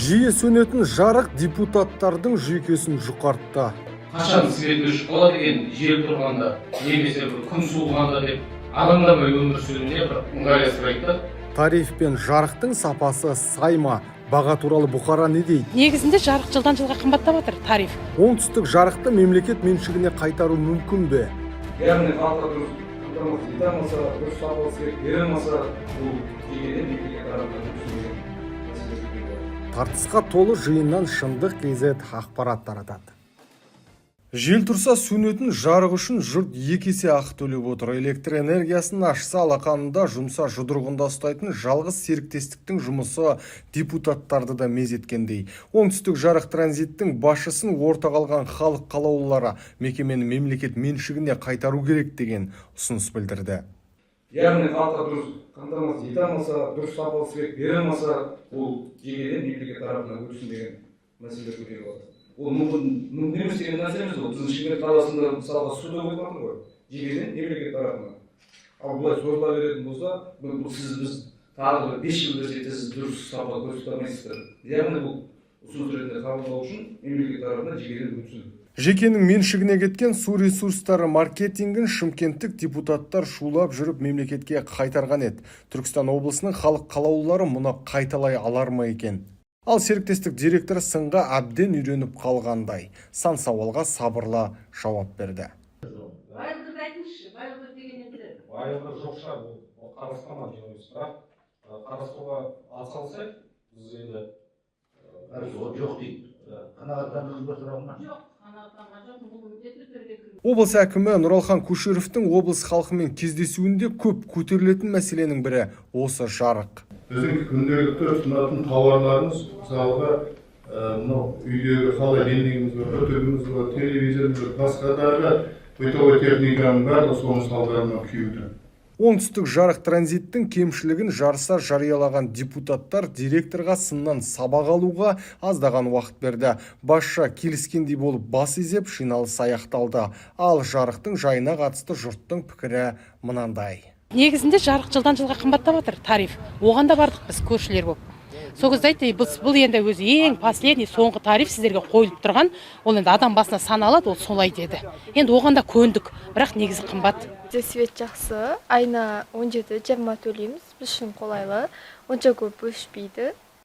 Жиі сөнетін жарық депутаттардың жүйкесін жұқартты. Қашан свет өшіп қалады деген жел тұрғанда, немесе бір күн суығанда деп алаңдамай өмір сүруіне бір ыңғайластырайық та. Тариф пен жарықтың сапасы сай ма? Баға туралы Бұқара не дейді? Негізінде жарық жылдан жылға қымбаттап жатыр, тариф. Оңтүстік жарықты мемлекет меншігіне қайтару мүмкін бе? Яғни халыққа дұрыс қамтамасыз ете алмаса, дұрыс сапалы свет бере алмаса, бұл дегеннен мемлекет тарапынан түсінген мәселесі. Тартысқа толы жиыннан шындық KZ ақпарат таратады. Жел тұрса сөнетін жарық үшін жұрт екі есе ақы төлеп отыр. Электр энергиясын ашса алақанында жұмса жұдырығында ұстайтын жалғыз серіктестіктің жұмысы депутаттарды да мезеткендей. Оңтүстік жарық транзиттің басшысын ортаға алған халық қалаулылары мекемені мемлекет меншігіне қайтару керек деген ұсыныс білдірді. Яғни халыққа дұрыс қамтамасыз ете алмаса, дұрыс сапалы свет бере алмаса, ол дегеннен мемлекет тарапынан өтсін деген мәселе көтеріп отыр. Ол мүмкін емес деген нәрсе емес, ол біздің Шымкент қаласында мысалға суда болып жатыр ғой, дегеннен мемлекет тарапынан. Ал бұлай созыла беретін болса, біз тағы 5 жыл берсек сіз дұрыс сапалы көрсете алмайсыздар. Яғни бұл ұсыныс ретінде қабылдау үшін мемлекет тарапынан дегеннен өтсін. Жекенің меншігіне кеткен су ресурстары маркетингін шымкенттік депутаттар шулап жүріп мемлекетке қайтарған еді. Түркістан облысының халық қалаулылары мұны қайталай алар ма екен? Ал серіктестік директоры сынға әбден үйреніп қалғандай, сан сауалға сабырлы жауап берді. Байлықты айтыңызшы, байлықты деген енді? Байлығы жоқ шығар, бұл қарастырман жүрміз, бірақ қарастыруға атсалысайық, біз енді жоқ дейді. Қанағаттандыңыз ба сұрағыма? Жоқ, қанағаттанған жоқ, бұл міндетті түрде кіру. Облыс әкімі Нұралхан Көшеровтің облыс халқымен кездесуінде көп көтерілетін мәселенің бірі осы жарық. Біздің күнделікті тұтынатын тауарларымыз, мысалға, үйдегі қалай деңгейіміз бар, өтігіміз бар, телевизорымыз бар, басқа да бытовой техниканың барлығы соның салдарынан күйді. Оңтүстік жарық транзиттің кемшілігін жарыса жариялаған депутаттар директорға сыннан сабақ алуға аздаған уақыт берді. Басшы келіскендей болып бас изеп жиналыс аяқталды. Ал жарықтың жайына қатысты жұрттың пікірі мынандай. Негізінде жарық жылдан жылға қымбаттап жатыр, тариф. Оған да бардық біз көршілер болып. Сол кезде айтты, бұл енді өзі ең последний соңғы тариф сіздерге қойылып тұрған, ол енді адам басына саналады, ол солай деді. Енді оған да көндік, бірақ негізі қымбат. Свет жақсы, айына 17-20 төлейміз, біз үшін қолайлы, онша көп өшпейді.